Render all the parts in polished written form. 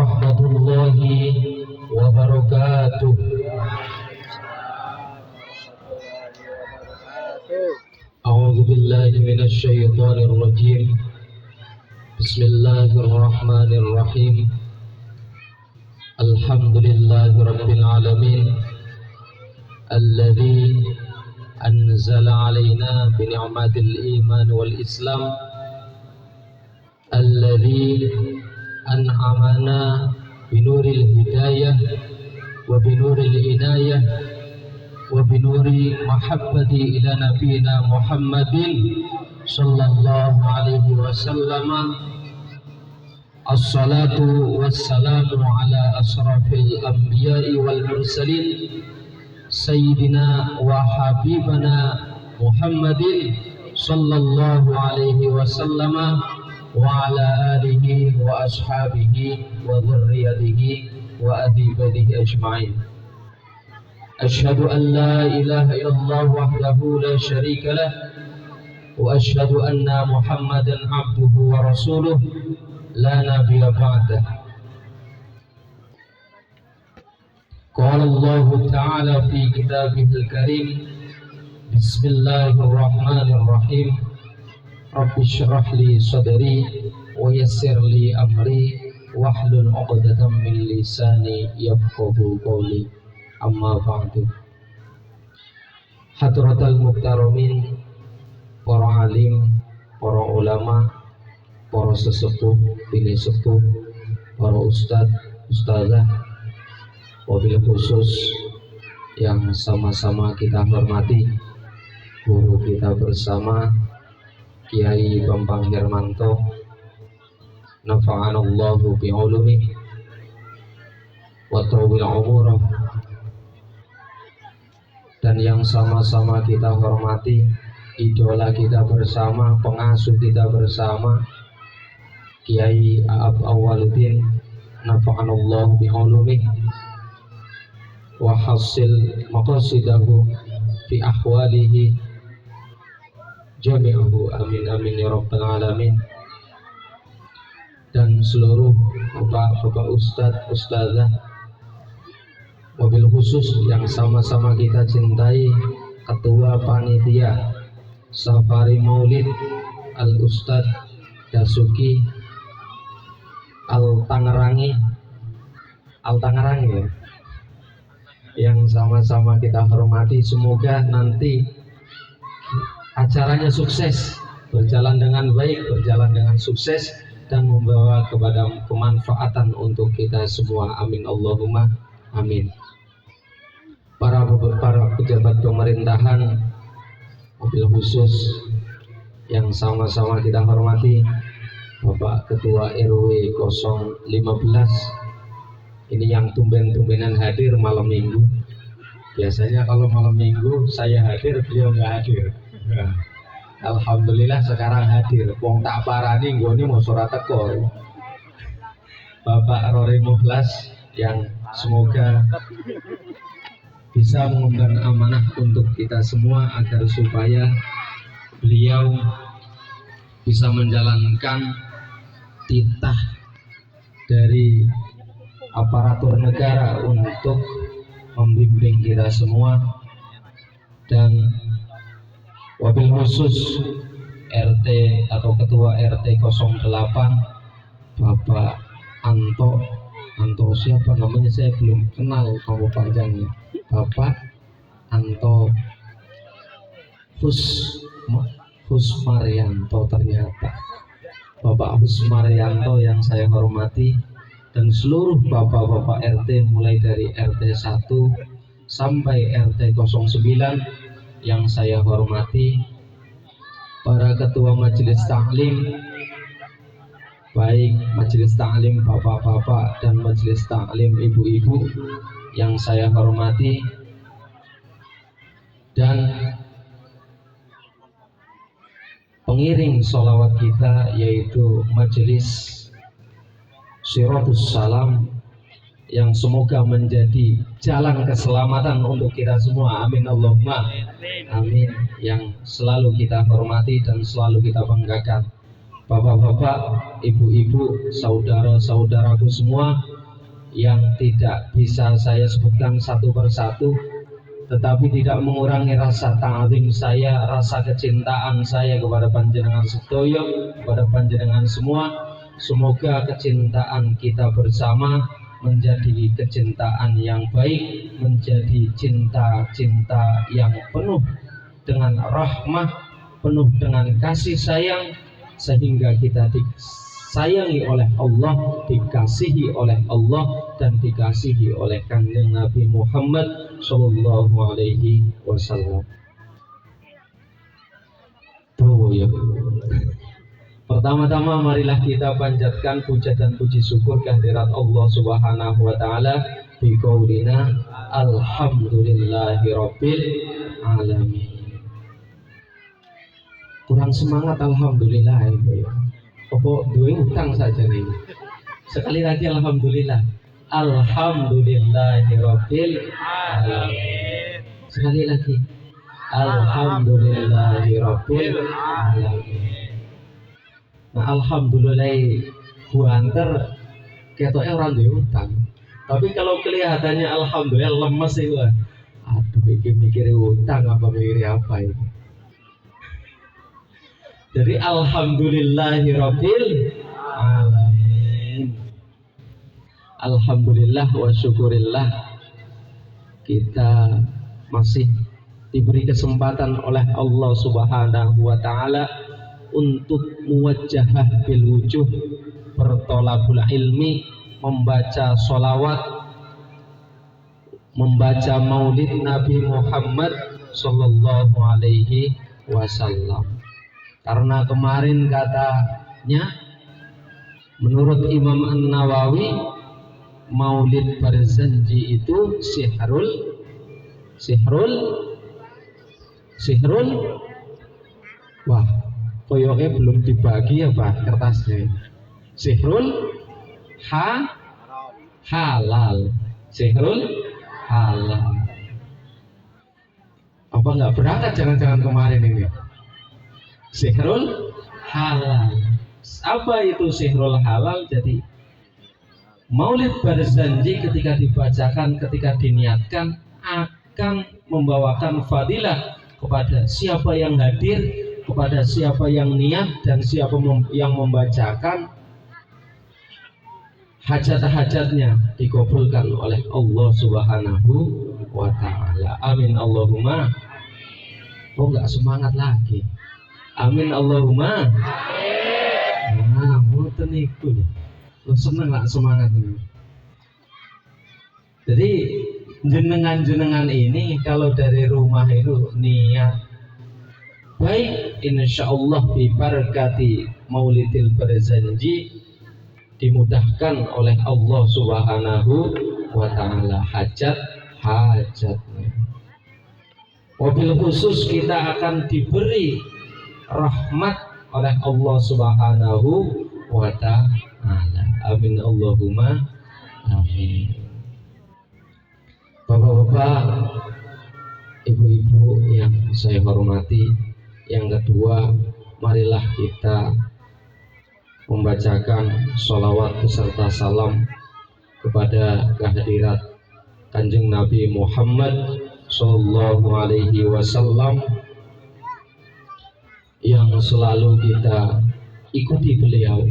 warahmatullahi wabarakatuh. A'udzu billahi minasy syaithanir rajim. Bismillahirrahmanirrahim. Alhamdulillahi rabbil alamin. Alladzi anzala alaina bi ni'matil iman wal islam. Alladzi an'amana binuril hidayah wa binuril inayah wa binuri mahabbati ila nabiyina Muhammadin sallallahu alaihi wasallam. Assalatu wassalamu ala asrafil anbiya'i wal mursalin sayyidina wa habibana Muhammadin sallallahu alaihi wasallam wa ala alihi wa ashabihi wa dhurriyyatihi wa adibadihi ajma'in. Asyhadu an la ilaha illallah wahdahu la syarika lah wa asyhadu anna Muhammadan abduhu wa rasuluh la nabiyya ba'dah. Qala Allah ta'ala fi kitabihil karim. Bismillahirrahmanirrahim. Rabbi shrah li sadri wa yassir li amri wahlul 'uqdatam min lisani yafqahu qawli. Amma ba'du. Hadratal muhtaramin, para alim, para ulama, para sesepuh, bini sepuh, para ustadz, ustazah, wabil khusus yang sama-sama kita hormati, guru kita bersama Kiai Bambang Hermanto, nafa'anallahu bi'ulumi wa tawil umurah. Dan yang sama-sama kita hormati, idola kita bersama, pengasuh kita bersama, Kiai A'ab Awwaluddin, nafa'anallahu bi'ulumi wa hasil maqasidahu fi ahwalihi jami'ahu, amin amin ya rabbal alamin. Dan seluruh bapak-bapak ustadz, ustazah, wabil khusus yang sama-sama kita cintai, ketua panitia Safari Maulid Al Ustadz Dasuki Al Tangerangi ya, yang sama-sama kita hormati. Semoga nanti acaranya sukses, berjalan dengan baik, berjalan dengan sukses, dan membawa kepada kemanfaatan untuk kita semua. Amin Allahumma amin. Para pejabat pemerintahan, mobil khusus yang sama-sama kita hormati, Bapak Ketua RW 015, ini yang tumben-tumbenan hadir malam minggu. Biasanya kalau malam minggu saya hadir, beliau nggak hadir. Alhamdulillah sekarang hadir. Wong tak parani nggone mau surat tekor. Bapak Rori Mukhlas yang semoga bisa mengemban amanah untuk kita semua agar supaya beliau bisa menjalankan titah dari aparatur negara untuk membimbing kita semua. Dan wabil khusus RT atau Ketua RT 08 Bapak Anto siapa namanya, saya belum kenal nama panjangnya. Bapak Anto Husmaryanto, ternyata Bapak Husmaryanto yang saya hormati, dan seluruh bapak-bapak RT mulai dari RT 1 sampai RT 09 yang saya hormati, para ketua majelis taklim, baik majelis taklim bapak-bapak dan majelis taklim ibu-ibu yang saya hormati, dan pengiring sholawat kita yaitu majelis Siratus Salam, yang semoga menjadi jalan keselamatan untuk kita semua. Amin Allahumma amin. Yang selalu kita hormati dan selalu kita banggakan. Bapak-bapak, ibu-ibu, saudara-saudaraku semua yang tidak bisa saya sebutkan satu persatu, tetapi tidak mengurangi rasa ta'zim saya, rasa kecintaan saya kepada panjenengan sedoyo, kepada panjenengan semua. Semoga kecintaan kita bersama menjadi kecintaan yang baik, menjadi cinta-cinta yang penuh dengan rahmah, penuh dengan kasih sayang, sehingga kita disayangi oleh Allah, dikasihi oleh Allah, dan dikasihi oleh Kanjeng Nabi Muhammad Sallallahu Alaihi Wasallam. Tuh ya. Pertama-tama marilah kita panjatkan puja dan puji syukur kehadirat Allah Subhanahu wa taala bi qaulina alhamdulillahirabbil alamin. Kurang semangat alhamdulillah ya. Apa duwe utang saja nih. Sekali lagi alhamdulillah. Alhamdulillahirabbil alamin. Sekali lagi. Alhamdulillahirabbil alamin. Nah, alhamdulillah buanter ketoknya orang duwe utang. Tapi kalau kelihatannya alhamdulillah lemes itu, aduh mikir utang apa mikir apa ini. Jadi alhamdulillahirabbil alamin. Alhamdulillah wa syukurillah, kita masih diberi kesempatan oleh Allah Subhanahu wa taala untuk muwajjahah bil wujuh, bertolabul ilmi, membaca sholawat, membaca maulid Nabi Muhammad Sallallahu Alaihi Wasallam. Karena kemarin katanya menurut Imam An-Nawawi, maulid Barzanji itu sihrul wah, koyoke belum dibagi apa kertasnya. Sihrul halal. Sihrul halal. Apa nggak berangkat jangan-jangan kemarin ini? Sihrul halal. Apa itu sihrul halal? Jadi maulid Barzanji ketika dibacakan, ketika diniatkan, akan membawakan fadilah kepada siapa yang hadir, kepada siapa yang niat, dan siapa yang membacakan, hajat-hajatnya dikabulkan oleh Allah Subhanahu wa taala. Amin Allahumma. Oh, enggak semangat lagi. Amin Allahumma. Nah, mboten niku. Lo seneng lah semangat ini. Jadi jenengan-jenengan ini kalau dari rumah itu niat baik, insya Allah bibarakati maulidil Barzanji dimudahkan oleh Allah Subhanahu wa ta'ala hajat-hajatnya. Wabil khusus kita akan diberi rahmat oleh Allah Subhanahu wa ta'ala. Amin Allahumma amin. Bapak-bapak, ibu-ibu yang saya hormati, yang kedua, marilah kita membacakan sholawat beserta salam kepada kehadirat Kanjeng Nabi Muhammad Sallallahu Alaihi Wasallam, yang selalu kita ikuti beliau,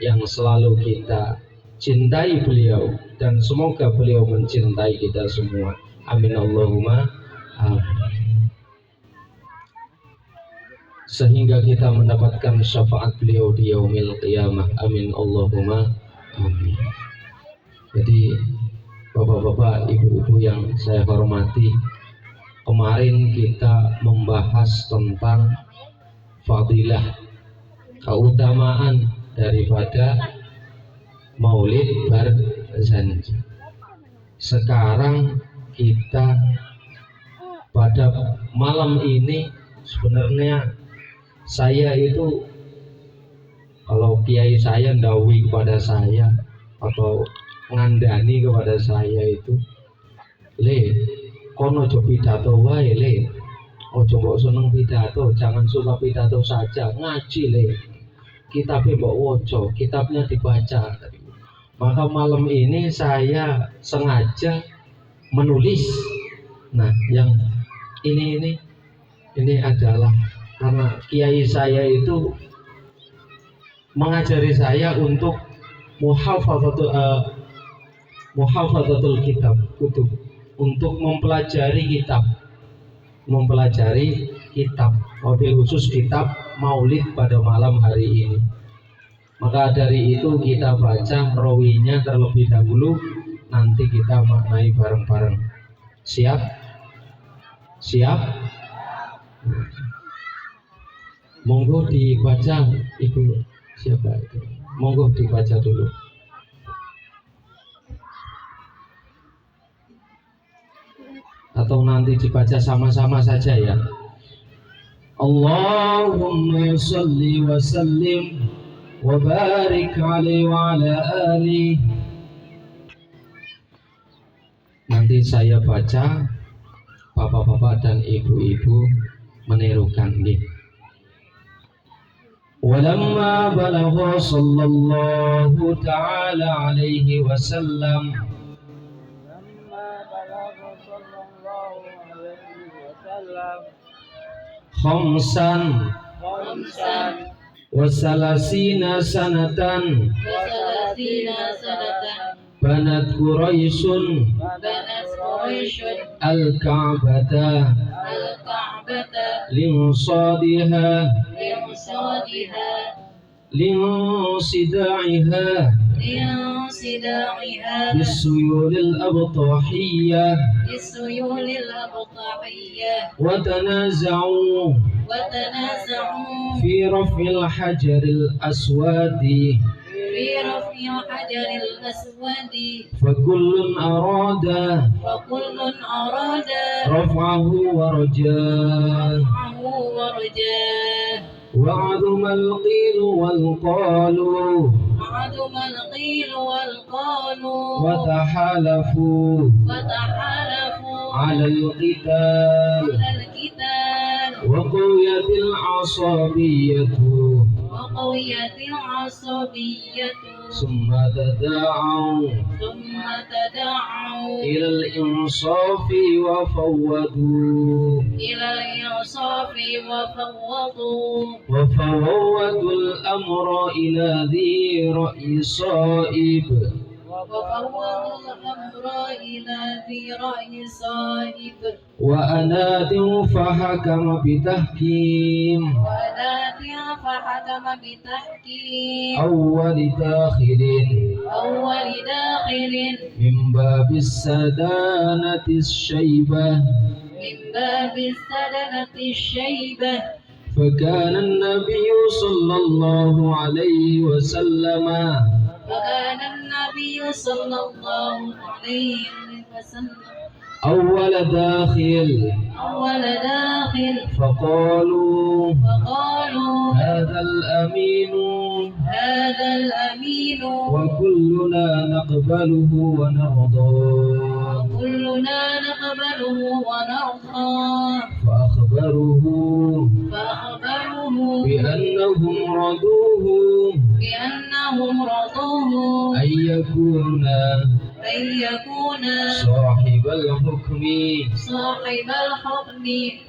yang selalu kita cintai beliau, dan semoga beliau mencintai kita semua. Amin Allahumma amin. Sehingga kita mendapatkan syafaat beliau di yaumil qiyamah. Amin Allahumma amin. Jadi bapak-bapak, ibu-ibu yang saya hormati, kemarin kita membahas tentang fadilah, keutamaan daripada maulid Barzanji. Sekarang kita pada malam ini, sebenarnya saya itu, kalau kiai saya ndawi kepada saya atau ngandani kepada saya itu, le kono ojo pidato wae le, ojo mbok seneng pidato, jangan suka pidato saja, ngaji le, kitabnya mbok woco, kitabnya dibaca. Maka malam ini saya sengaja menulis. Nah, yang ini adalah karena kiai saya itu mengajari saya untuk muhafadzatul kitab, untuk mempelajari kitab, mobil khusus kitab Maulid pada malam hari ini. Maka dari itu kita baca rawinya terlebih dahulu, nanti kita maknai bareng-bareng. Siap? Siap? Monggo dibaca, Ibu. Siapa itu? Monggo dibaca dulu. Atau nanti dibaca sama-sama saja ya. Allahumma shalli wa sallim wa barik alaihi wa ala alihi. Nanti saya baca, bapak-bapak dan ibu-ibu menirukan nih. Walamma balagha sallallahu ta'ala alaihi wasallam khamsan wa salasina sanatan banat Quraisyun al-Ka'bata linsida'iha bisuyulil abtahiyah wa tanaza'u fi raf'il hajaril aswadi فكل أراد رفعه ورجاه وعظم القيل والقال وتحالفوا على القتال وقويت العصبية ثم تداعوا إلى الإنصاف وفوضوا الأمر إلى ذي رأي صائب وأناد فحكم بتحكيم أول داخل من باب السدانة الشيبة فكان النبي صلى الله عليه وسلم أول داخل فقالوا هذا الأمين وكلنا نقبله ونرضاه فأخبروه بأنهم رضوه أن يكون صاحب الحكم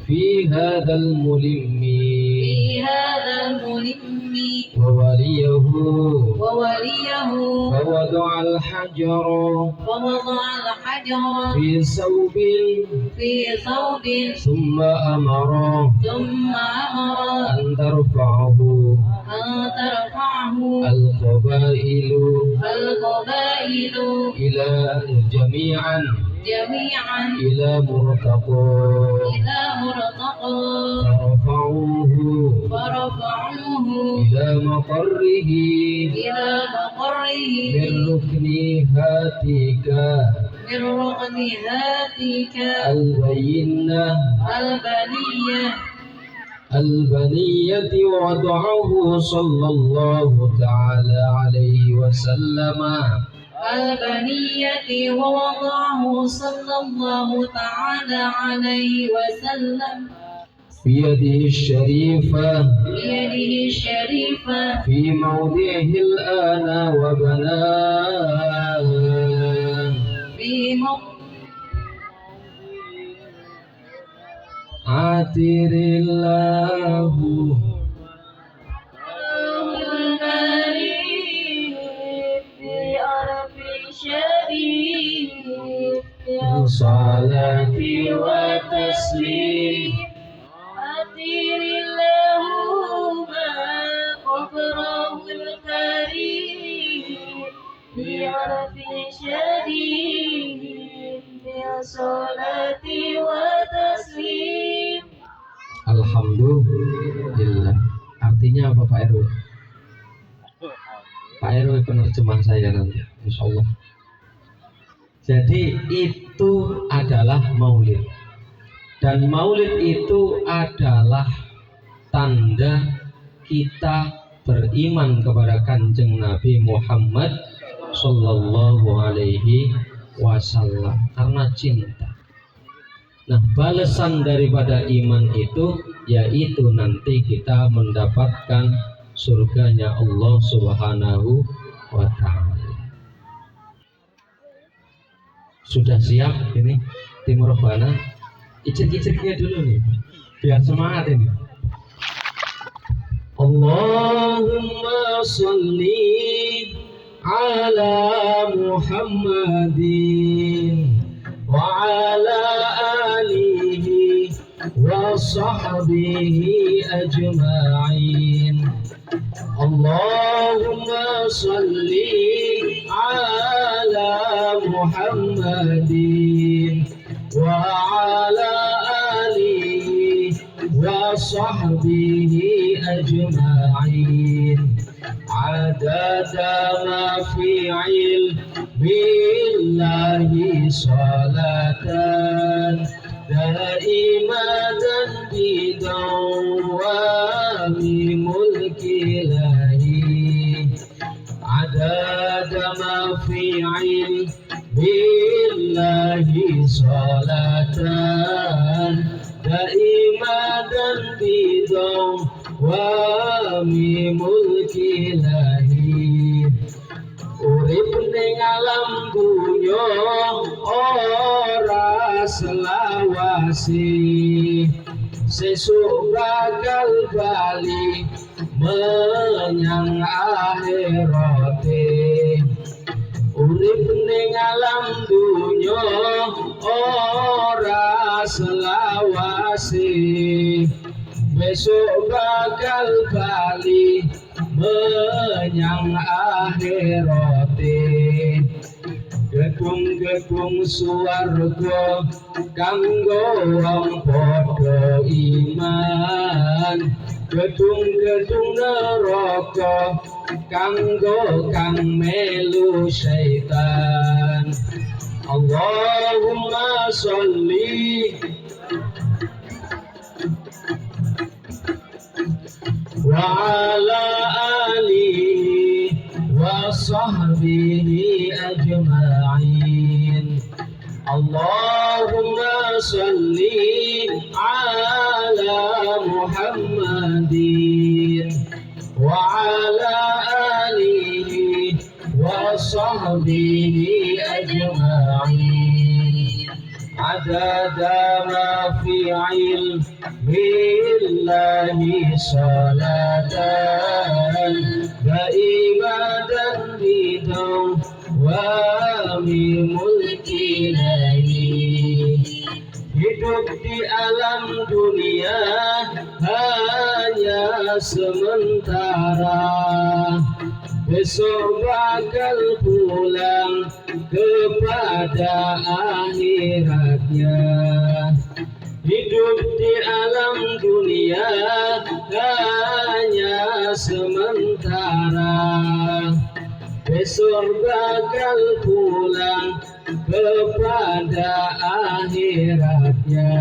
في هذا الملم ووليه فوضع الحجر في ثوب ثم أمر أن ترفعه القبائل إلى جميعا إلى مرتقى فرفعوه إلى مقره من ركن هاتيك البنية وضعه صلى الله تعالى عليه وسلم بيده الشريفة في موضعه الآن وبناه عاتر الله صلاة وتسليم عاتر الله ما قدره الكريم بعرف شديد صلاة وتسليم. Alhamdulillah. Artinya apa Pak RW? Pak RW penerjemah saya nanti, insya Allah. Jadi itu adalah maulid. Dan maulid itu adalah tanda kita beriman kepada Kanjeng Nabi Muhammad Sallallahu Alaihi Wasallam karena cinta. Nah, balasan daripada iman itu yaitu nanti kita mendapatkan surganya Allah Subhanahu wa Ta'ala. Sudah siap ini tim Rebana? Icik-iciknya dulu nih biar semangat ini. Allahumma sholli ala Muhammadin wa ala alihi wa sahbihi ajma'in. Allahumma sholli ala Muhammadin wa ala alihi wa sahbihi ajma'in. Adada ma fi ilmillahi salatan daimatan bidawami mulki lahi. Adada ma fi ilmillahi salatan daimatan bidawami mulki lahi. Urip ning alam dunya ora selawasi, sesuk bakal bali menyang akhirate. Urip ning alam dunya ora selawasi, besok bakal bali menyang akhirate. Gedung-gedung swarga kanggo wong padha iman, gedung-gedung neraka kanggo kang melu syaitan. Allahumma sholli wa ala alihi wa sahbihi ajma'in. Allahumma sholli ala Muhammadin wa ala alihi wa sahbihi ajma'in. Adada ma fi ilmillahi salatan daimatan bidawami mulki lahi. Hidup di alam dunia hanya sementara, besok bakal pulang kepada akhiratnya. Hidup di alam dunia hanya sementara, besok bakal pulang kepada akhiratnya.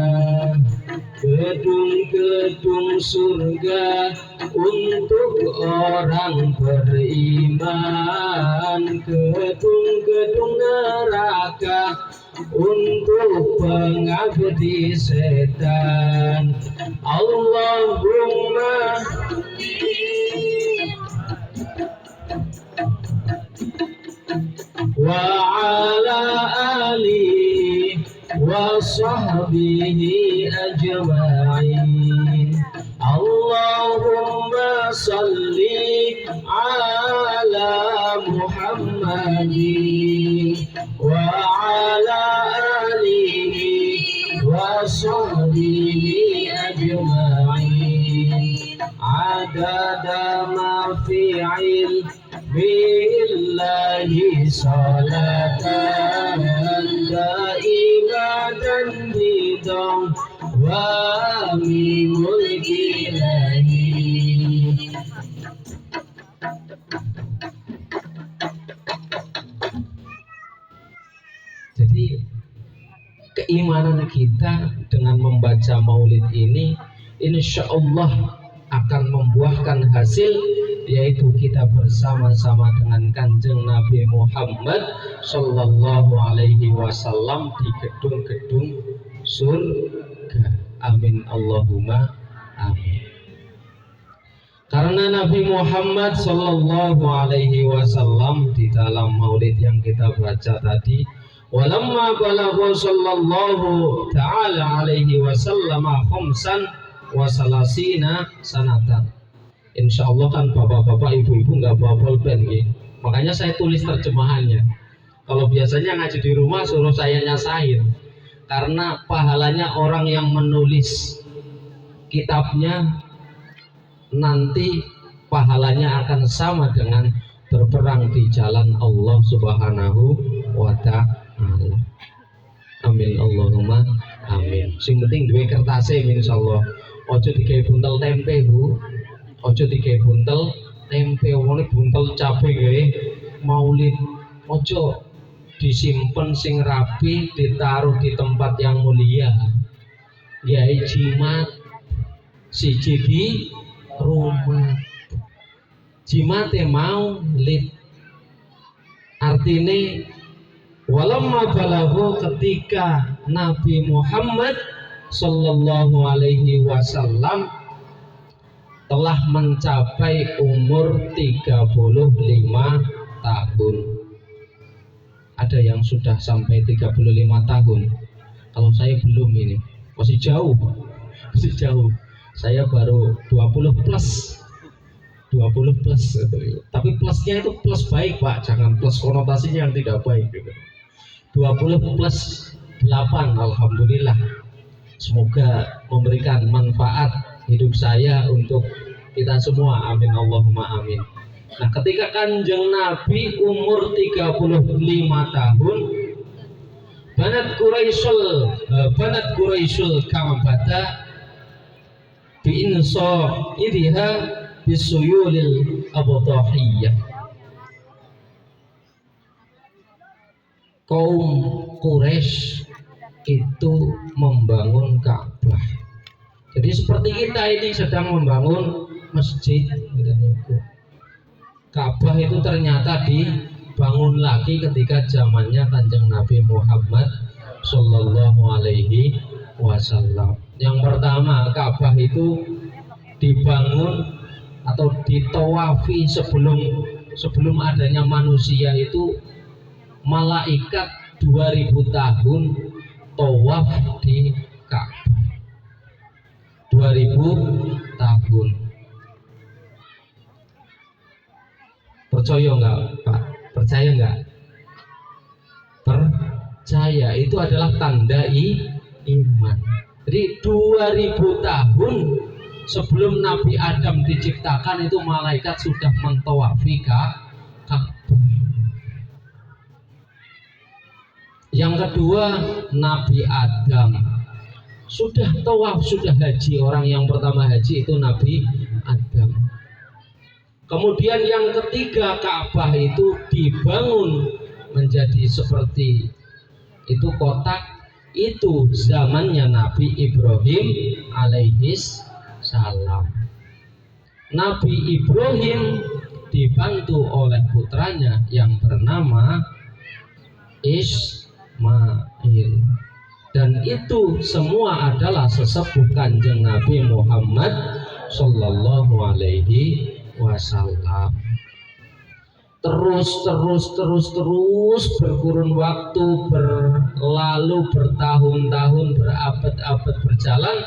Gedung-gedung surga untuk orang beriman, gedung-gedung neraka untuk pengabdi setan. Allahumma wa ala alihi wa sahbihi ajma'in. Allahumma salli ala Muhammadin wa ala alihi wa sahbihi ajma'in. Adada ma fi billahi salatan daimatan bidang wa min mulki ilahi. Jadi keimanan kita dengan membaca maulid ini insya Allah akan membuahkan hasil, yaitu kita bersama-sama dengan Kanjeng Nabi Muhammad Sallallahu Alaihi Wasallam di gedung-gedung surga. Amin Allahumma amin. Karena Nabi Muhammad Sallallahu Alaihi Wasallam di dalam maulid yang kita baca tadi, walamma balagha sallallahu ta'ala alaihi wasallam khamsan wa salasina sanatan. Insya Allah kan bapak-bapak, ibu-ibu nggak bawa pulpen gitu. Makanya saya tulis terjemahannya. Kalau biasanya ngaji di rumah suruh saya nyasain, karena pahalanya orang yang menulis kitabnya nanti pahalanya akan sama dengan berperang di jalan Allah Subhanahu wa ta'ala. Amin Allahumma amin. Sing penting duwe kertase insyaallah. Ojo digawe buntel tempe, Bu. Ojo digawe buntel tempe, wong buntel cabe gawe maulid. Ojo disimpen sing rapi, ditaruh di tempat yang mulia. Gawe jimat siji di rumah. Jimate mau lid. Artine walamma balaghu, ketika Nabi Muhammad Sallallahu Alaihi Wasallam telah mencapai umur 35 tahun. Ada yang sudah sampai 35 tahun. Kalau saya belum, ini masih jauh. Saya baru 20 plus. Tapi plusnya itu plus baik, Pak, jangan plus konotasinya yang tidak baik gitu. 20 plus 8, alhamdulillah. Semoga memberikan manfaat hidup saya untuk kita semua. Amin Allahumma amin. Nah, ketika Kanjeng Nabi umur 35 tahun, Banat Quraisyul Ka'bata bi'insa idha bisuyulil abtahiyah. Kaum Quraisy itu membangun Ka'bah. Jadi seperti kita ini sedang membangun masjid. Ka'bah itu ternyata dibangun lagi ketika zamannya Kanjeng Nabi Muhammad Sallallahu Alaihi Wasallam. Yang pertama, Ka'bah itu dibangun atau ditawafi sebelum adanya manusia itu malaikat 2000 tahun tawaf di Ka'bah. 2000 tahun. Percaya enggak, Pak? Percaya enggak? Percaya, itu adalah tanda iman. Jadi 2000 tahun sebelum Nabi Adam diciptakan itu malaikat sudah mentawafi Ka'bah. Yang kedua, Nabi Adam sudah tawaf, sudah haji. Orang yang pertama haji itu Nabi Adam. Kemudian yang ketiga, Ka'bah itu dibangun menjadi seperti itu kotak. Itu zamannya Nabi Ibrahim alaihis salam. Nabi Ibrahim dibantu oleh putranya yang bernama Ismail, dan itu semua adalah sesepuh Kanjeng Nabi Muhammad Sallallahu Alaihi Wasallam. Terus berkurun waktu, berlalu bertahun-tahun, berabad-abad berjalan,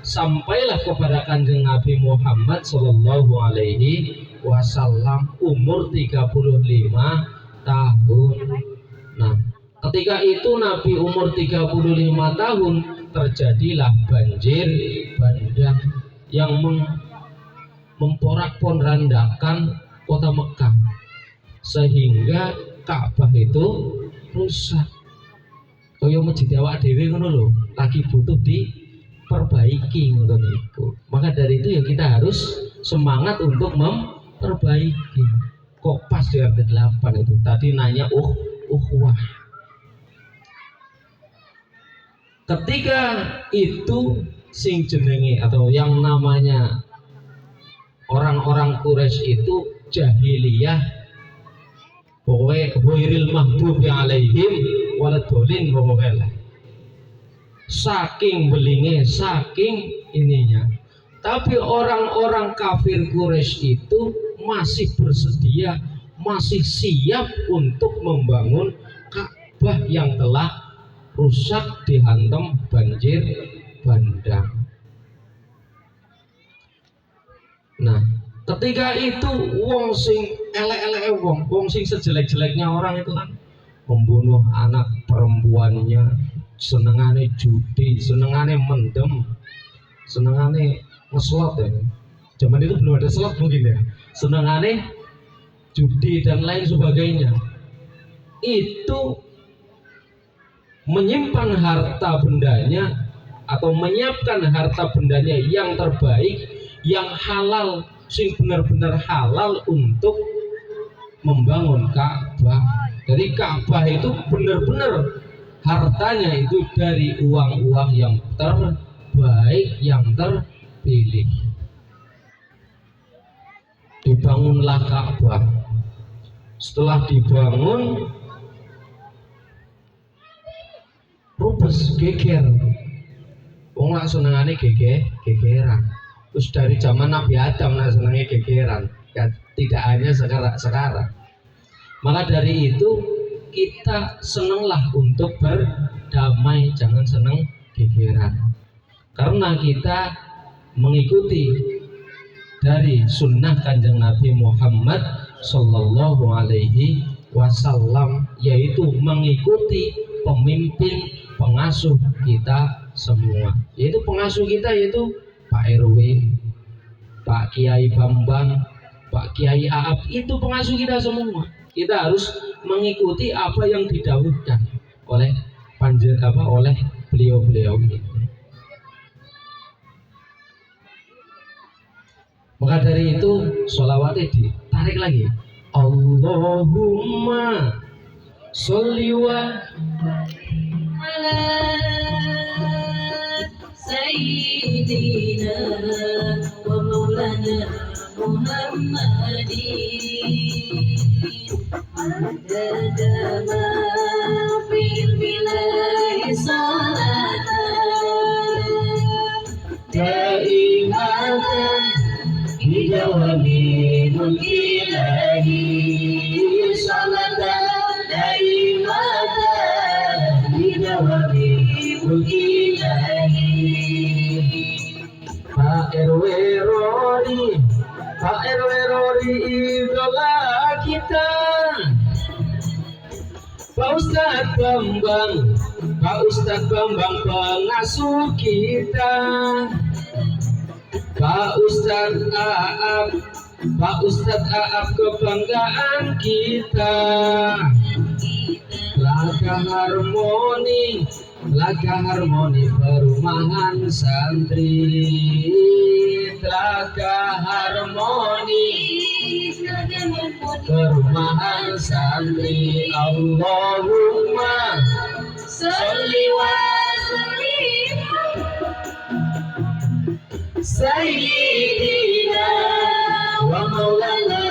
sampailah kepada Kanjeng Nabi Muhammad Sallallahu Alaihi Wasallam umur 35 tahun. Nah, ketika itu Nabi umur 35 tahun, terjadilah banjir bandang yang memporak-porandakan kota Mekah, sehingga Ka'bah itu rusak. Kaya masjid awak dhewe ngono lho, lagi butuh diperbaiki ngoten niku. Maka dari itu ya kita harus semangat untuk memperbaiki. Kok pas di RT 8 itu tadi nanya wah. Ketika itu sing jenenge atau yang namanya orang-orang Quraisy itu jahiliyah, pokoknya ghairil maghdubi alaihim waladhdallin, pokoknya saking belinge, saking ininya. Tapi orang-orang kafir Quraisy itu masih bersedia, masih siap untuk membangun Ka'bah yang telah rusak dihantam banjir bandang. Nah, ketika itu wong sing elek-eleke wong sing sejelek-jeleknya orang itu kan membunuh anak perempuannya, senengane judi, senengane mendem, senengane ngeslot ya. Zaman itu belum ada slot mungkin ya. Senengane judi dan lain sebagainya. Itu menyimpan harta bendanya atau menyiapkan harta bendanya yang terbaik, yang halal, sing benar-benar halal untuk membangun Ka'bah. Jadi Ka'bah itu benar-benar hartanya itu dari uang-uang yang terbaik, yang terpilih. Dibangunlah Ka'bah. Setelah dibangun, rubes geger. Wong lak senengane gegeran. Terus dari zaman Nabi Adam lah senangnya gegeran, ya, tidak hanya sekarang. Maka dari itu kita senanglah untuk berdamai, jangan senang gegeran. Karena kita mengikuti dari sunnah Kanjeng Nabi Muhammad Sallallahu Alaihi Wasallam, yaitu mengikuti pemimpin pengasuh kita semua. Yaitu pengasuh kita yaitu Pak RW, Pak Kiai Bambang, Pak Kiai Aap, itu pengasuh kita semua. Kita harus mengikuti apa yang didahulukan oleh oleh beliau-beliau ini. Maka dari itu sholawatnya ditarik lagi. Allahumma sholli wa Sayyidina wa maulana Muhammadin adada ma fil bilahi salatan daimatan bidawami mulkilahi salatan daimatan bidawami mulkilahi. Pak RW Rory idola kita, Pak Ustadz Bambang pengasuh kita, Pak Ustadz Aap kebanggaan kita. Laga harmoni perumahan santri, laga harmoni perumahan santri. Allahumma sholli wa sallim Sayyidina wa maulana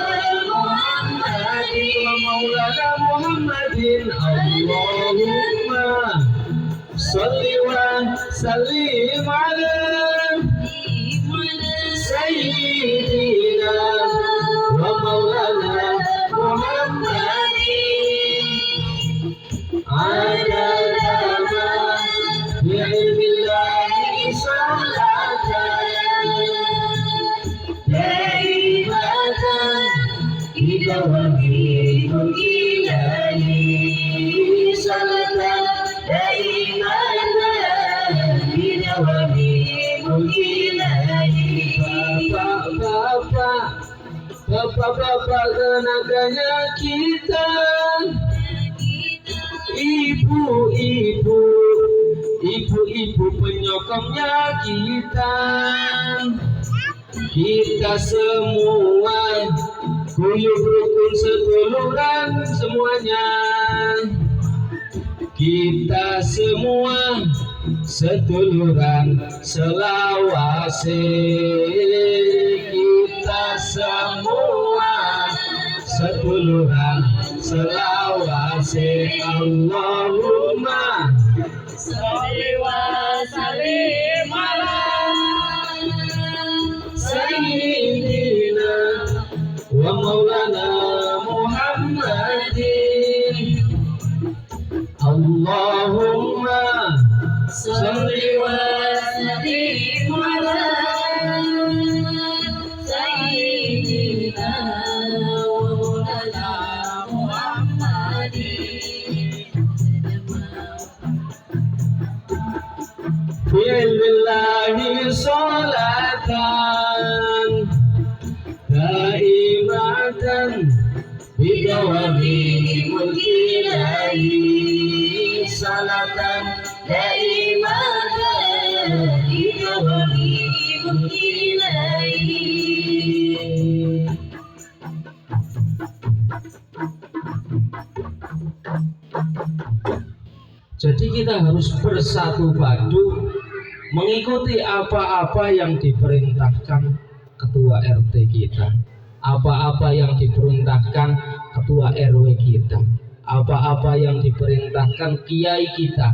Muhammadin Allahumma Salli wa sallim ala sayyidina wa maulana Muhammadin adada ma bi'ilmillahi salatan daimatan bidawami ilahi salatan daimatan bidawami ilahi. Bapak-bapak tenaganya kita, ibu-ibu penyokongnya kita, kita semua guyup rukun seduluran semuanya, kita semua seduluran selawase, kita semua seduluran selawase. Allahumma sholli wa sallim ala sayyidina wa maulana Muhammadin. Allahumma sholli wa sallim ala sayyidina wa maulana Muhammadin. Billahi sholatan daimatan bidawami mulkilahi salatan daimatan bidawami mulkilahi. Jadi kita harus bersatu padu mengikuti apa-apa yang diperintahkan ketua RT kita, apa-apa yang diperintahkan ketua RW kita, apa-apa yang diperintahkan kiai kita,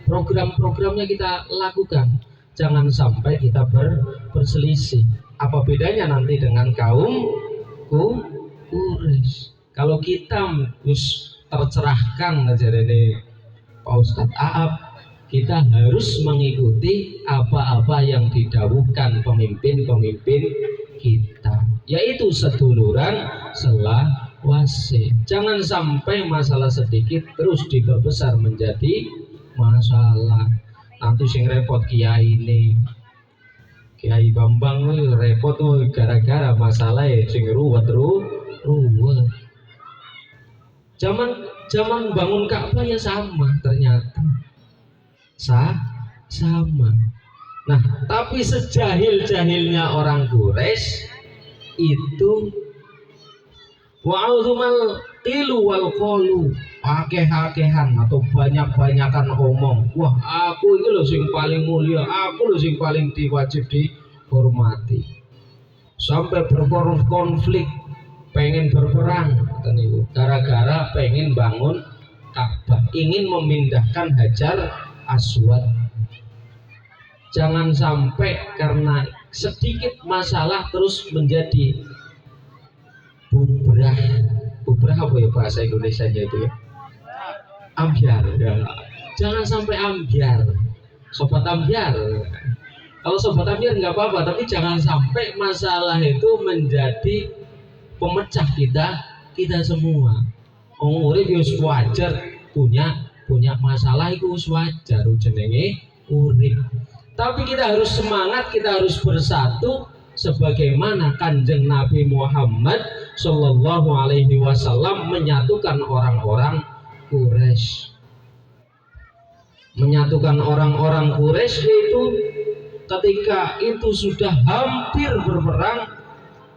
program-programnya kita lakukan. Jangan sampai kita berselisih. Apa bedanya nanti dengan kaum Quraisy? Kalau kita harus tercerahkan aja dari Pak Ustadz Aap, kita harus mengikuti apa-apa yang didawuhkan pemimpin-pemimpin kita, yaitu seduluran selawase. Jangan sampai masalah sedikit terus diperbesar menjadi masalah. Nanti sing repot kiai ini, Kiai Bambang repot tuh gara-gara masalah sing ruwet. Zaman bangun Ka'bah ya sama ternyata. Sama. Nah, tapi sejahil-jahilnya orang Quraisy itu wa'udzumal qilu wal qalu, akeh-akehan atau banyak-banyakan omong. Wah, aku itu loh sing paling mulia, aku loh sing paling diwajib dihormati. Sampai berkonflik, pengen berperang gara-gara pengen bangun Ka'bah, ingin memindahkan Hajar Aswad. Jangan sampai karena sedikit masalah terus menjadi bubrah apa ya bahasa Indonesianya itu ya? Ambyar. Ya. Jangan sampai ambyar, sobat ambyar. Kalau sobat ambyar nggak apa-apa, tapi jangan sampai masalah itu menjadi pemecah kita semua. Urip wis wajar punya masalah itu wajar jenenge urip. Tapi kita harus semangat, kita harus bersatu sebagaimana Kanjeng Nabi Muhammad Shallallahu Alaihi Wasallam menyatukan orang-orang Quraisy. Menyatukan orang-orang Quraisy itu ketika itu sudah hampir berperang,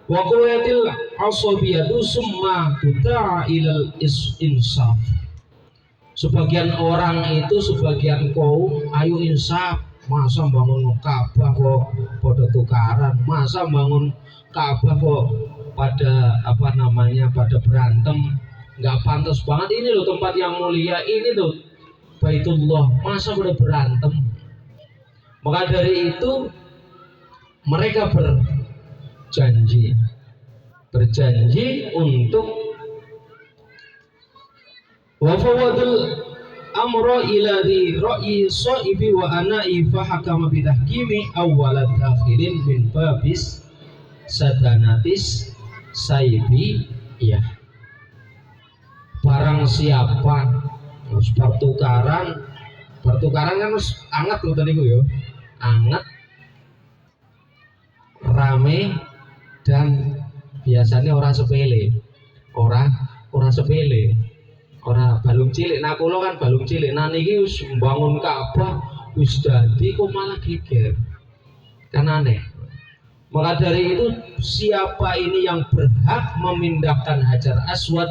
wa qulatil asabiyatu summa tuda'a ilal insaf. Sebagian orang itu, sebagian kaum, ayo insaf. Masa bangun Ka'bah kok pada tukaran, masa bangun Ka'bah kok pada pada berantem, nggak pantas banget. Ini loh tempat yang mulia, ini loh Baitullah, masa udah berantem? Maka dari itu mereka berjanji untuk wafawadul amro ila di ra'i so'ibi wa ana'i fahakama bidahkimi awwalat dakhilin min babis sadanatis saibi. Ya, barang siapa harus pertukaran kan harus anget loh tadi gue, anget, rame, dan biasanya orang sepele, orang sepele, orang balung cilik. Nah kulo kan balung cilik, nah niki wis membangun Ka'bah wis dadi kok malah geger, kan aneh. Maka dari itu siapa ini yang berhak memindahkan Hajar Aswad,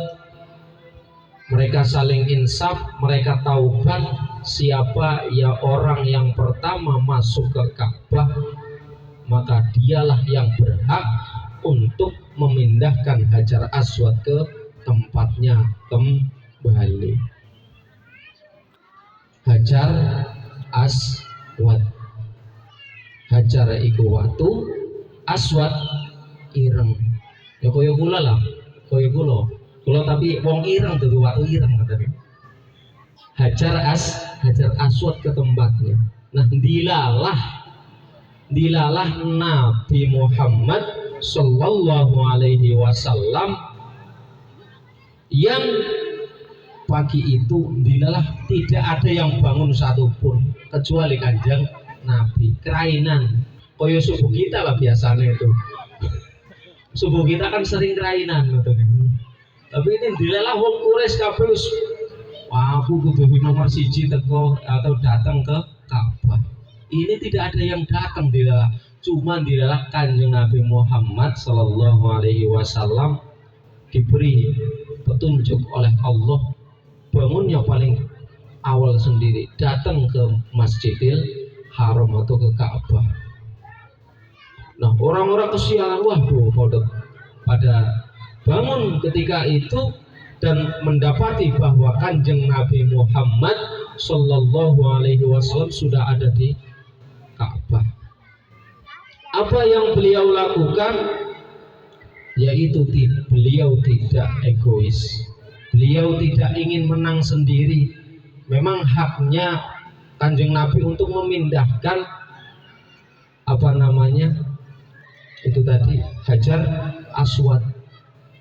mereka saling insaf, mereka taubat. Siapa ya orang yang pertama masuk ke Ka'bah, maka dialah yang berhak untuk memindahkan Hajar Aswad ke tempatnya kembali. Hajar Aswad, Hajar iku watu, Aswad ireng. Ya koyo kula lah, koyo kula tapi wong ireng tuh watu ireng katanya. Hajar Aswad ke tempatnya. Nah dilalah Nabi Muhammad Sallallahu Alaihi Wasallam yang pagi itu dilalah tidak ada yang bangun satupun kecuali Kanjeng Nabi. Kerainan koyo subuh kita lah biasanya itu. Subuh kita kan sering kerainan gitu. Tapi ini dilalah wong Quraisy kabeh wis aku kudu nomor siji teko atau datang ke Ka'bah. Ini tidak ada yang datang dilalah, cuma dilalah Kanjeng Nabi Muhammad Sallallahu Alaihi Wasallam diberi petunjuk oleh Allah, bangunnya paling awal sendiri, datang ke Masjidil Haram atau ke Ka'bah. Nah orang-orang kesialan, waduh pada bangun ketika itu dan mendapati bahwa Kanjeng Nabi Muhammad Sallallahu Alaihi Wasallam sudah ada di Ka'bah. Apa yang beliau lakukan? Yaitu beliau tidak egois, beliau tidak ingin menang sendiri. Memang haknya Kanjeng Nabi untuk memindahkan itu tadi Hajar Aswad,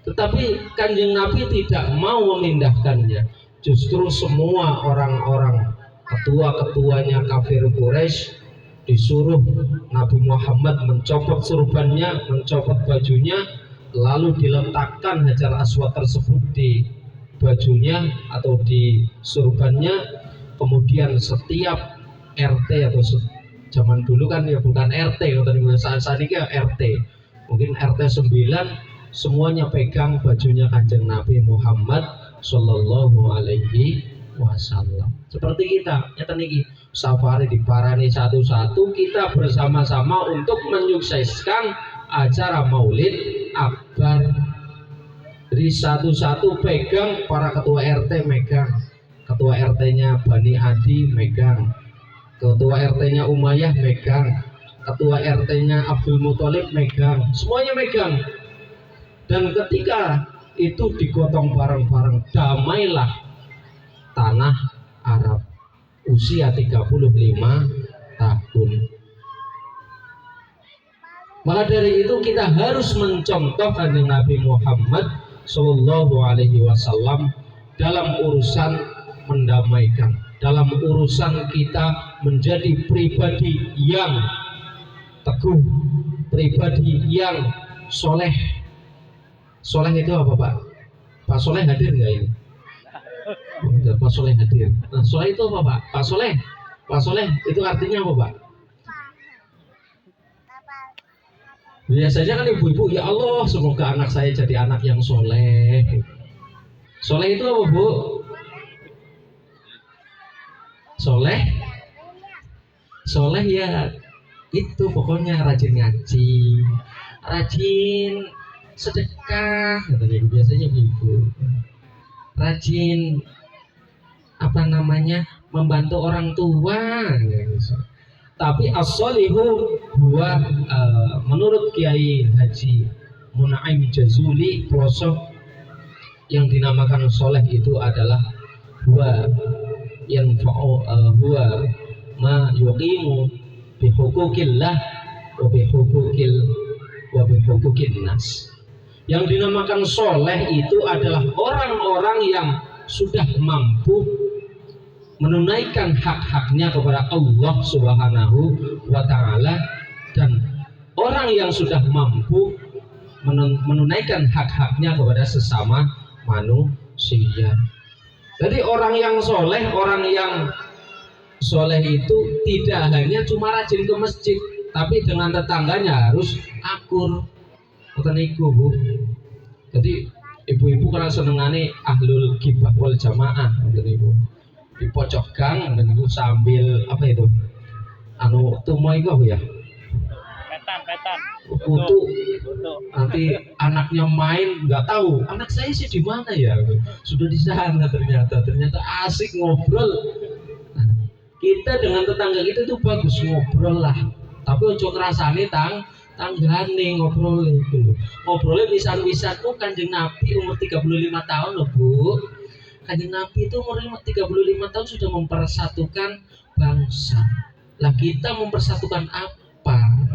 tetapi Kanjeng Nabi tidak mau memindahkannya. Justru semua orang-orang ketua-ketuanya kafir Quraisy disuruh Nabi Muhammad mencopot surbannya, mencopot bajunya, lalu diletakkan Hajar Aswad tersebut di bajunya atau di surbannya. Kemudian setiap RT atau zaman dulu kan ya bukan RT, saat ini ya RT, mungkin RT 9, semuanya pegang bajunya Kanjeng Nabi Muhammad Sallallahu Alaihi Wasallam. Seperti kita nyata niki safari diparani satu-satu, kita bersama-sama untuk menyukseskan acara Maulid Akbar. Jadi satu-satu pegang, para ketua RT megang, ketua RT-nya Bani Adi megang, ketua RT-nya Umayyah megang, ketua RT-nya Abdul Muthalib megang, semuanya megang. Dan ketika itu digotong bareng-bareng, damailah tanah Arab usia 35 tahun. Maka dari itu kita harus mencontoh Kanjeng Nabi Muhammad Sallallahu Alaihi Wasallam dalam urusan mendamaikan, dalam urusan kita menjadi pribadi yang teguh, pribadi yang soleh. Soleh itu apa Pak? Pak Soleh hadir nggak ini? Pak Soleh hadir. Nah, soleh itu apa Pak? Pak Soleh itu artinya apa Pak? Biasanya kan ibu-ibu, ya Allah semoga anak saya jadi anak yang soleh. Soleh itu apa Bu? Soleh ya itu pokoknya rajin ngaji, rajin sedekah, katanya biasanya ibu. Rajin membantu orang tua. Tapi as-solihu huwa menurut Kiai Haji Munaim Jazuli pelosok yang dinamakan soleh itu adalah huwa huwa ma yuqimu bi hukukillah wa bi hukukin nas. Yang dinamakan soleh itu adalah orang-orang yang sudah mampu menunaikan hak-haknya kepada Allah Subhanahu wa Ta'ala, dan orang yang sudah mampu menunaikan hak-haknya kepada sesama manusia. Jadi orang yang soleh itu tidak hanya cuma rajin ke masjid, tapi dengan tetangganya harus akur. Ngoten niku, Bu. Jadi ibu-ibu kalau senengane ahlul ghibah wal jamaah, ngoten niku. Di pojok gang dan itu sambil apa itu? Tumo itu apa ya? Petan. Kutu. Nanti anaknya main nggak tahu. Anak saya sih di mana ya? Sudah di sana ternyata asik ngobrol. Nah, kita dengan tetangga kita itu bagus ngobrol lah. Tapi ojo ngrasani tanggane ngobrol itu. Ngobrolnya pisan-pisan tuh Kanjeng Nabi umur 35 tahun loh, Bu. Kanjeng Nabi itu umur 35 tahun sudah mempersatukan bangsa. Lah kita mempersatukan apa?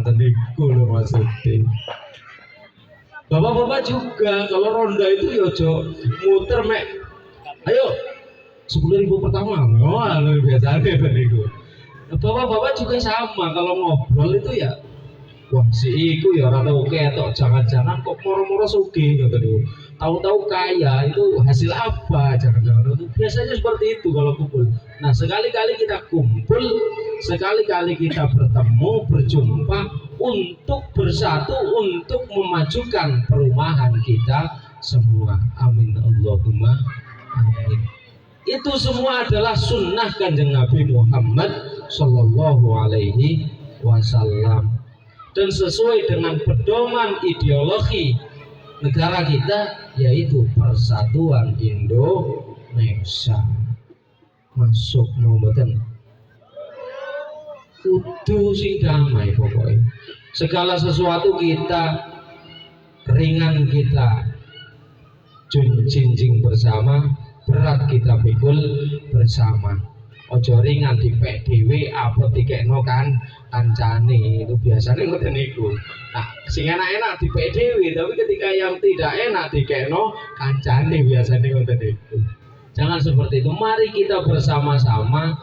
Tadi loh maksudnya. Bapak-bapak juga kalau ronda itu ya ojo muter mek. Ayo 10.000 pertama. Wah, luar biasa deh tadi. Bapak-bapak juga sama kalau ngobrol itu ya. Wah, si iku ya ora tau ketok, jangan-jangan kok moro-moro sugih ngoten. Tahu-tahu kaya itu hasil apa? Jangan-jangan itu biasanya seperti itu kalau kumpul. Nah, sekali-kali kita kumpul, sekali-kali kita bertemu, berjumpa untuk bersatu, untuk memajukan perumahan kita semua. Amin Allahumma amin. Itu semua adalah sunnah Kanjeng Nabi Muhammad Sallallahu Alaihi Wasallam. Dan sesuai dengan pedoman ideologi negara kita, yaitu Persatuan Indonesia. Masuk nomboten kudu sing damai pokoknya. Segala sesuatu kita ringan kita junjing bersama, berat kita pikul bersama. Ojo ringan dipek dhewe apa dikekno kancane, itu biasanya ngoten niku. Nah, sing enak-enak dipek dhewe, tapi ketika yang tidak enak dikekno kancane biasanya ngoten niku. Jangan seperti itu. Mari kita bersama-sama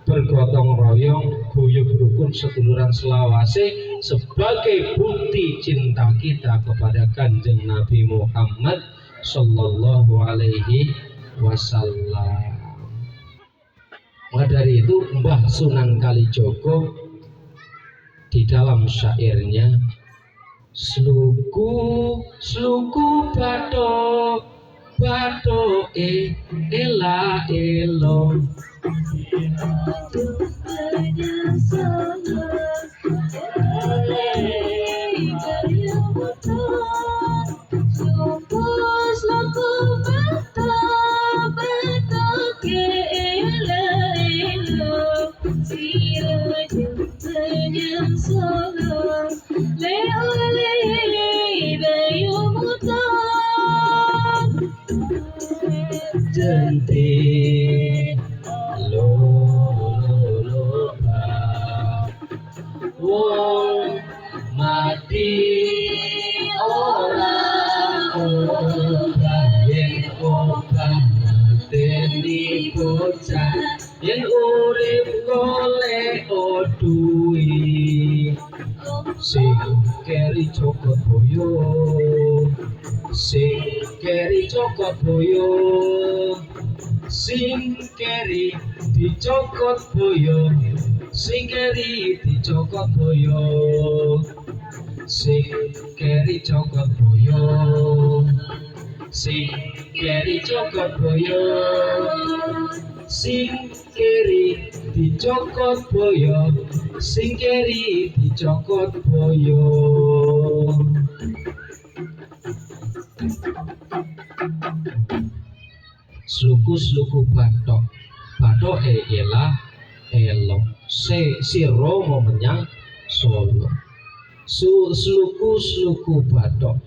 bergotong royong, guyub rukun, seduluran selawase sebagai bukti cinta kita kepada Kanjeng Nabi Muhammad Sallallahu Alaihi Wasallam. Maka dari itu Mbah Sunan Kalijogo di dalam syairnya, sluku bathok ela elo jente lo wong mati ora yen obah mateni bocah yen urip golek duwi sing keri cokot boyo sing keri cokot boyo sing keri dicokot boyo sing keri dicokot boyo sing keri cokot boyo sing keri cokot boyo sing keri dicokot boyo sing keri dicokot boyo. Sluku bathok bathoke elah elo siro mau menyang solo sluku bathok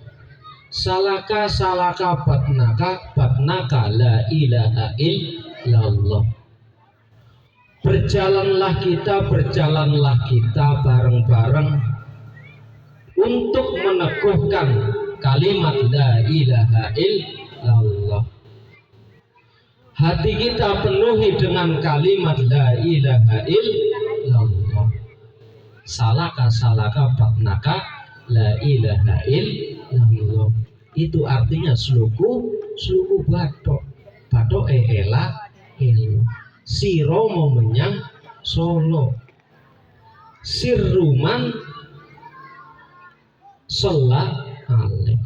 salaka batnaka la ilaha illallah. Berjalanlah kita bareng-bareng untuk meneguhkan kalimat la ilaha illallah. Hati kita penuhi dengan kalimat la ilaha illallah. Salaka batnaka la ilaha illallah. Itu artinya sluku bathok elah elo siro mau menyang solo sirruman selah alih.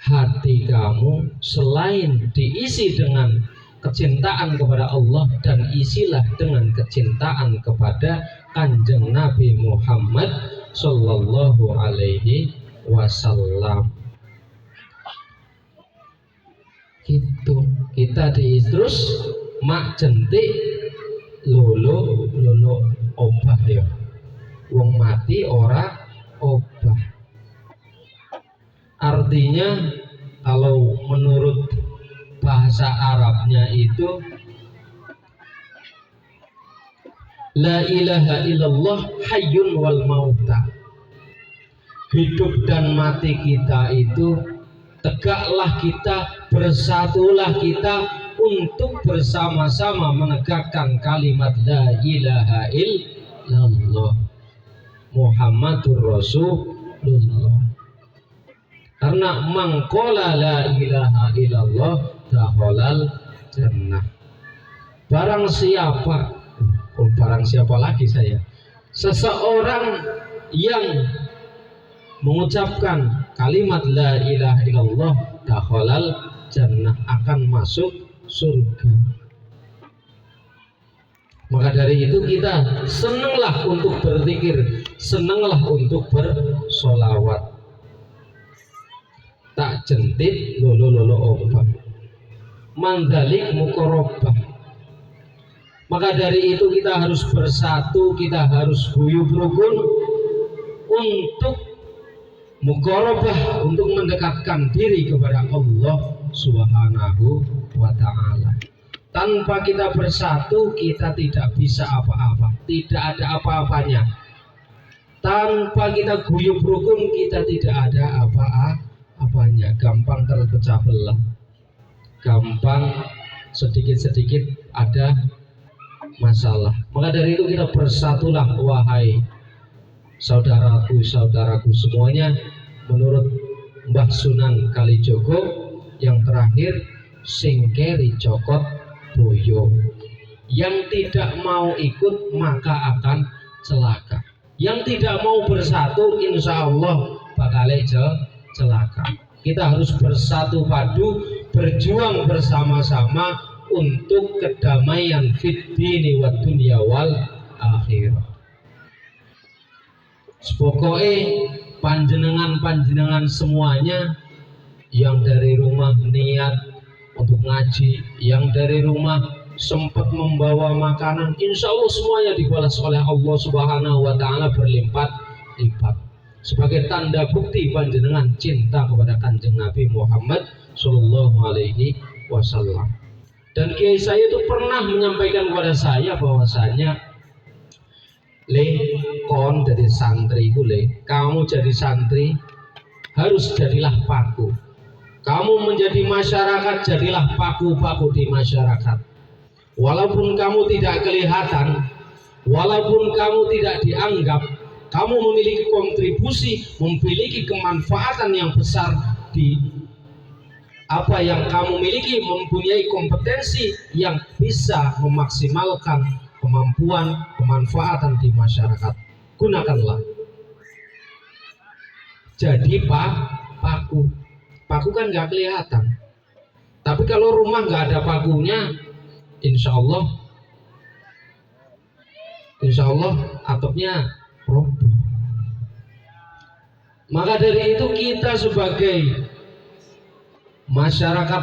Hati kamu selain diisi dengan kecintaan kepada Allah dan isilah dengan kecintaan kepada Kanjeng Nabi Muhammad sallallahu alaihi wasallam. Gitu kita terus mak jentik lolo obah ya. Wong mati ora obah. Artinya kalau menurut bahasa Arabnya itu la ilaha illallah hayyun wal mauta. Hidup dan mati kita itu tegaklah kita, bersatulah kita untuk bersama-sama menegakkan kalimat la ilaha illallah Muhammadur Rasulullah. Karena mangkola la ilaha illallah dakhalal jannah. Barang siapa lagi saya? Seseorang yang mengucapkan kalimat la ilaha illallah dakhalal jannah akan masuk surga. Maka dari itu kita senanglah untuk berzikir, senanglah untuk bersolawat. Tak jentit lolo obah mandalik mukorobah. Maka dari itu kita harus bersatu, kita harus guyub rukun untuk mukorobah, untuk mendekatkan diri kepada Allah Subhanahu wa ta'ala. Tanpa kita bersatu kita tidak bisa apa-apa, tidak ada apa-apanya. Tanpa kita guyub rukun kita tidak ada apa-apanya, gampang terpecah belah, gampang sedikit-sedikit ada masalah. Maka dari itu kita bersatulah wahai saudaraku semuanya, menurut Mbah Sunan Kalijogo yang terakhir singkeri cokot boyo. Yang tidak mau ikut maka akan celaka. Yang tidak mau bersatu insya Allah bakal celaka. Kita harus bersatu padu, berjuang bersama-sama untuk kedamaian fid dini wa dunya wal akhirah. Pokoknya panjenengan semuanya yang dari rumah niat untuk ngaji, yang dari rumah sempat membawa makanan, insya Allah semuanya dibalas oleh Allah Subhanahu wa ta'ala berlipat-lipat sebagai tanda bukti panjenengan cinta kepada Kanjeng Nabi Muhammad sallallahu alaihi wasallam. Dan kiai saya itu pernah menyampaikan kepada saya bahwasanya kon jadi santri itu kamu jadi santri harus jadilah paku. Kamu menjadi masyarakat, jadilah paku-paku di masyarakat. Walaupun kamu tidak kelihatan, walaupun kamu tidak dianggap, kamu memiliki kontribusi, memiliki kemanfaatan yang besar di apa yang kamu miliki, mempunyai kompetensi yang bisa memaksimalkan kemampuan, kemanfaatan di masyarakat. Gunakanlah. Jadi paku. Paku kan nggak kelihatan. Tapi kalau rumah nggak ada pakunya, insya Allah atapnya roboh. Maka dari itu kita sebagai masyarakat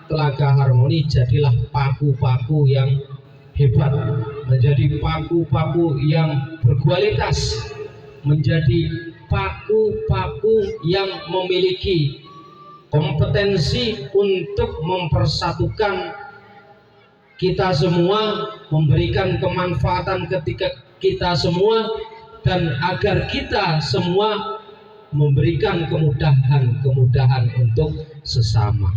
Telaga Harmoni jadilah paku-paku yang hebat, menjadi paku-paku yang berkualitas, menjadi paku-paku yang memiliki kompetensi untuk mempersatukan kita semua, memberikan kemanfaatan ketika kita semua, dan agar kita semua memberikan kemudahan untuk sesama.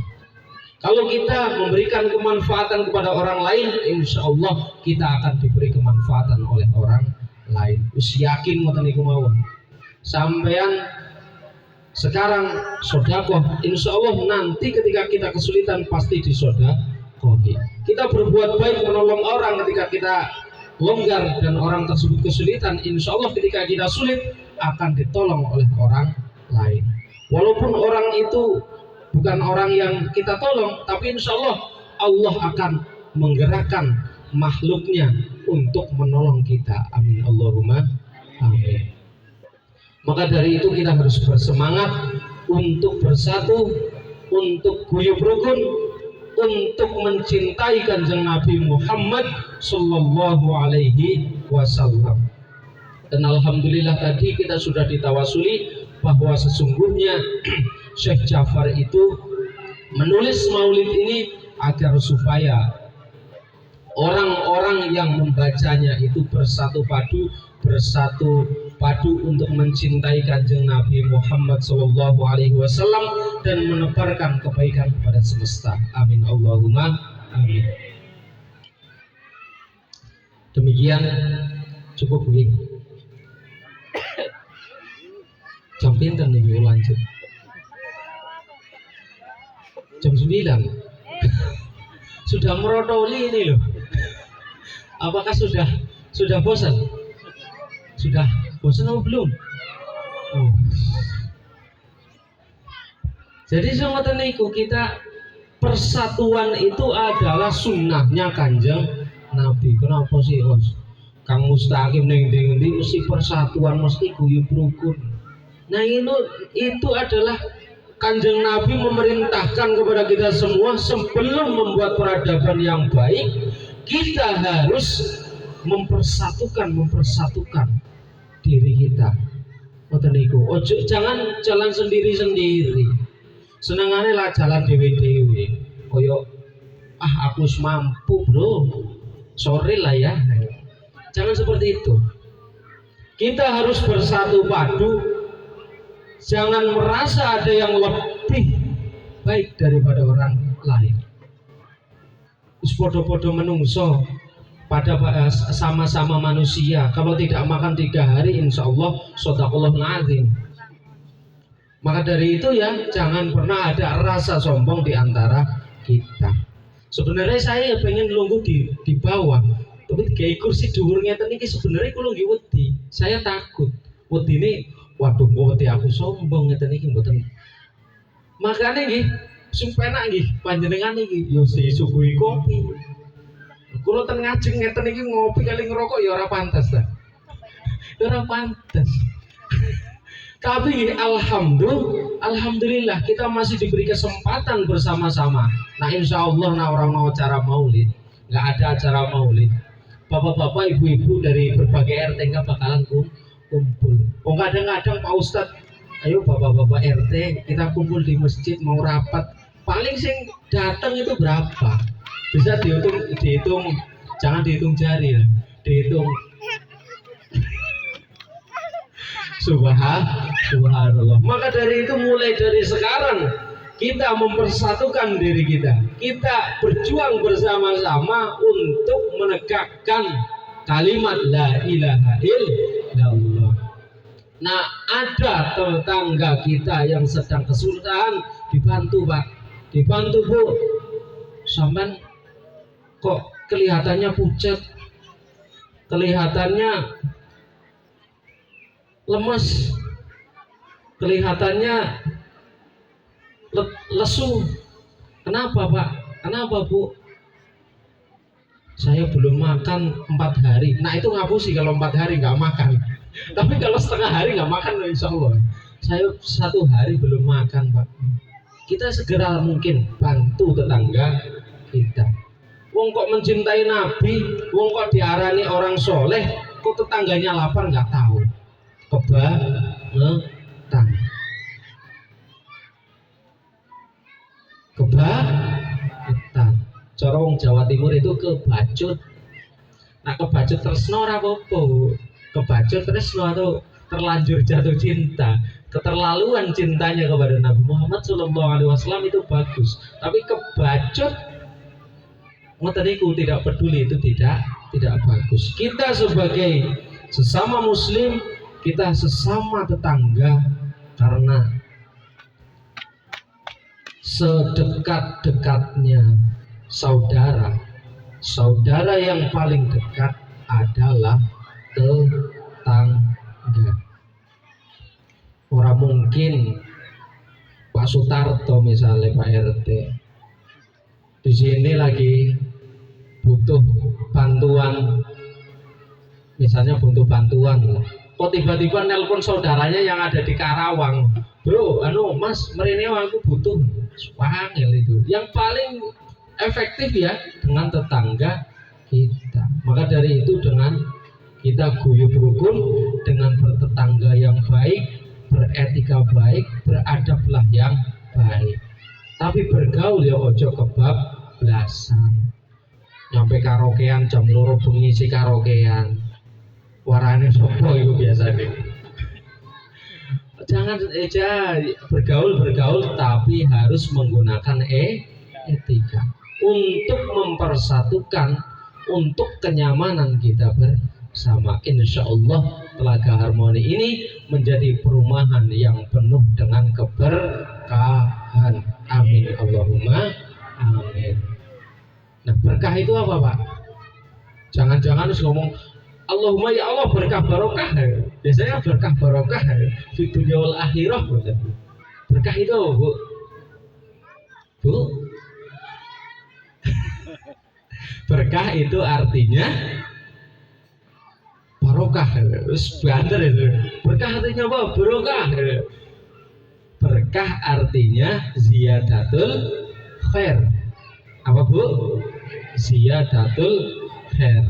Kalau kita memberikan kemanfaatan kepada orang lain, insya Allah kita akan diberi kemanfaatan oleh orang lain. Yakin ngoten niku mawon. Sampean sekarang sodakoh, insya Allah nanti ketika kita kesulitan pasti disodakohi. Kita berbuat baik menolong orang ketika kita longgar dan orang tersebut kesulitan, insya Allah ketika kita sulit akan ditolong oleh orang lain. Walaupun orang itu bukan orang yang kita tolong, tapi insya Allah Allah akan menggerakkan makhluknya untuk menolong kita. Amin Allahumma amin. Maka dari itu kita harus bersemangat untuk bersatu, untuk guyub rukun, untuk mencintai Kanjeng Nabi Muhammad Sallallahu Alaihi Wasallam. Dan alhamdulillah tadi kita sudah ditawasuli bahwa sesungguhnya Syekh Ja'far itu menulis maulid ini agar supaya orang-orang yang membacanya itu bersatu padu untuk mencintai Kanjeng Nabi Muhammad Sallallahu Alaihi Wasallam dan menebarkan kebaikan kepada semesta. Amin Allahumma amin. Demikian cukup begini. Jam pinten nih lanjut. Jam 9. Sudah merotoli ini loh. Apakah sudah bosan? Sudah bosan atau belum? Oh. Jadi semacam itu kita persatuan itu adalah sunnahnya Kanjeng Nabi. Kenapa sih Kang Mustaqim neng mesti persatuan, mesti guyub rukun. Nah itu adalah Kanjeng Nabi memerintahkan kepada kita semua sebelum membuat peradaban yang baik, kita harus mempersatukan diri kita. Ojo jangan jalan sendiri. Senengane lah jalan dewe-dewe. Koyo aku mampu bro, sore lah ya. Jangan seperti itu. Kita harus bersatu padu. Jangan merasa ada yang lebih baik daripada orang lain. Podo-podo menungso pada sama-sama manusia. Kalau tidak makan 3 hari, insya Allah shadaqallahu azim. Maka dari itu ya jangan pernah ada rasa sombong di antara kita. Sebenarnya saya pengen nunggu di bawah, tapi kayak kursi dhuwurnya tadi sebenarnya kalau nggih wedi. Saya takut wedi ini. Waduh, wedi aku sombong ngeten iki mboten. Makane nggih, sing penak nggih panjenengan iki yo disuguhi kopi. Kula ten ngajeng ngeten iki ngopi kali ngerokok ya ora pantes ta. Ora pantes. Tapi nggih alhamdulillah kita masih diberi kesempatan bersama-sama. Nah, insyaallah orang mau acara maulid, enggak ada acara maulid. Bapak-bapak, ibu-ibu dari berbagai RT enggak bakalan kumpul. Kadang-kadang Pak Ustadz, ayo bapak-bapak RT kita kumpul di masjid mau rapat, paling sing datang itu berapa? Bisa dihitung, jangan dihitung jari ya, dihitung. Subhanallah. Maka dari itu mulai dari sekarang kita mempersatukan diri kita berjuang bersama-sama untuk menegakkan kalimat la ilaha illallah. Nah, ada tetangga kita yang sedang kesulitan, dibantu Pak, dibantu Bu. Sampai kok kelihatannya pucat, kelihatannya lemes, kelihatannya lesu. Kenapa Pak? Kenapa Bu? Saya belum makan 4 hari. Nah itu ngapusi kalau 4 hari nggak makan. Tapi kalau setengah hari nggak makan, insya Allah. Saya 1 hari belum makan Pak. Kita segera mungkin bantu tetangga kita Wong kok mencintai Nabi, wong kok diarani orang soleh, kok tetangganya lapar nggak tahu. Kebangetan. Kebangetan. Cara wong Jawa Timur itu kebacut. Nah kebacut tresno ora apa-apa. Kebacut tresno atau terlanjur jatuh cinta. Keterlaluan cintanya kepada Nabi Muhammad SAW itu bagus. Tapi kebacut ngoten tidak peduli, itu tidak bagus. Kita sebagai sesama muslim, kita sesama tetangga, karena sedekat-dekatnya saudara yang paling dekat adalah tetangga. Orang mungkin Pak Sutarto misalnya, Pak RT di sini lagi butuh bantuan, misalnya butuh bantuan, kok tiba-tiba nelpon saudaranya yang ada di Karawang, bro, mas, mrene aku butuh, wangil itu. Yang paling efektif ya dengan tetangga kita. Maka dari itu dengan kita guyub rukun, dengan bertetangga yang baik, beretika baik, beradablah yang baik. Tapi bergaul ya ojo kebablasan. Nyampe karaokean jam 2 bengi si karaokean. Warane sopo itu biasa nih. Jangan bergaul tapi harus menggunakan etika untuk mempersatukan, untuk kenyamanan kita bersama. Insya Allah Telaga Harmoni ini menjadi perumahan yang penuh dengan keberkahan. Amin Allahumma amin. Nah berkah itu apa Pak? Jangan-jangan harus ngomong Allahumma ya Allah berkah barokah. Biasanya berkah barokah di dunia wal akhirah. Berkah itu Bu? Berkah itu artinya barokah. Terus banter itu. Berkah artinya apa? Barokah. Berkah artinya ziyadatul khair. Apa Bu? Ziyadatul khair.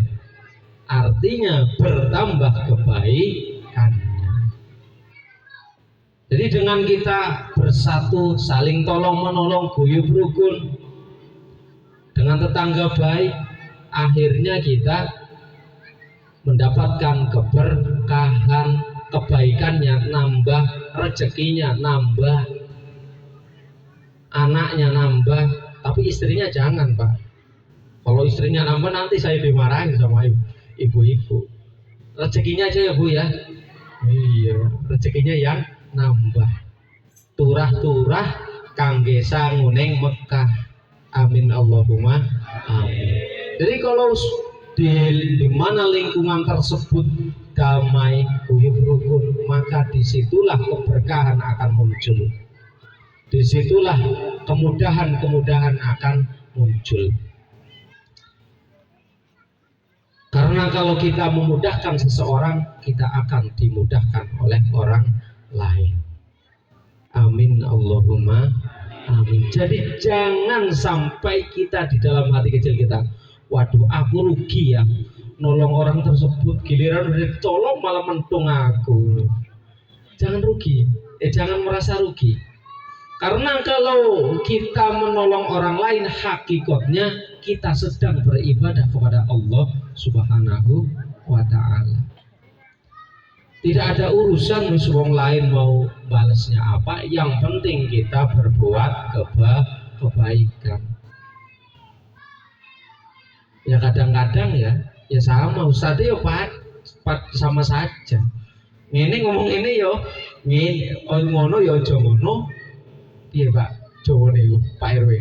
Artinya bertambah kebaikannya. Jadi dengan kita bersatu, saling tolong menolong, guyub rukun, dengan tetangga baik, akhirnya kita mendapatkan keberkahan, kebaikannya nambah, rezekinya nambah, anaknya nambah. Tapi istrinya jangan Pak. Kalau istrinya nambah nanti saya dimarahin sama ibu-ibu. Rezekinya aja ya Bu ya. Iya, rezekinya yang nambah. Turah-turah kangge sanguning Mekah. Amin Allahumma amin. Jadi kalau di mana lingkungan tersebut damai, guyub rukun, maka disitulah keberkahan akan muncul. Disitulah kemudahan-kemudahan akan muncul. Karena kalau kita memudahkan seseorang, kita akan dimudahkan oleh orang lain. Amin Allahumma amin. Jadi jangan sampai kita di dalam hati kecil kita, waduh aku rugi ya nolong orang tersebut, giliran udah ditolong malah mentung aku. Jangan rugi, jangan merasa rugi. Karena kalau kita menolong orang lain, hakikatnya kita sedang beribadah kepada Allah Subhanahu wa ta'ala. Tidak ada urusan wong lain mau balasnya apa, yang penting kita berbuat kebaikan. Ya kadang-kadang ya sama Ustaz ya Pak sama saja. Ini ngomong ini yo, ngene ngono yo aja ngono. Iya Pak, Jawa nih Pak RW.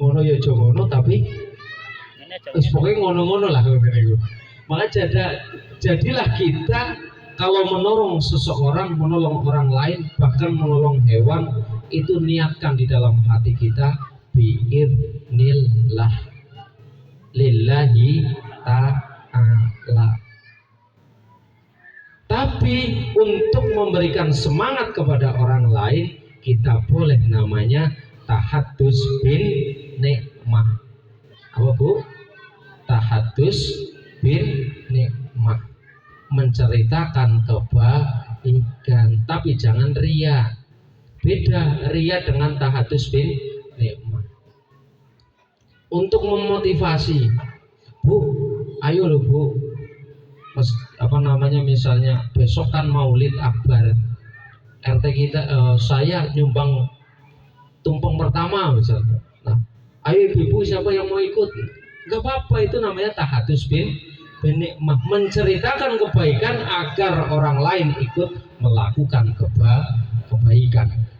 Ngono ya aja ngono tapi pokoknya ngono-ngono lah ngene. Maka jadilah kita kalau menolong seseorang, menolong orang lain, bahkan menolong hewan, itu niatkan di dalam hati kita bi'idznillah lillahi ta'ala. Tapi untuk memberikan semangat kepada orang lain, kita boleh namanya tahaddus bin nikmah. Apa Bu? Tahadus bin nikmah, menceritakan kebaikan, tapi jangan ria. Beda ria dengan tahadus bin nikmah. Untuk memotivasi, Bu, ayo loh Bu, misalnya besok kan Maulid Akbar RT kita, saya nyumbang tumpeng pertama misalnya. Nah, ayo ibu siapa yang mau ikut? Gak apa-apa, itu namanya tahadus bin nikmah, menceritakan kebaikan agar orang lain ikut melakukan kebaikan.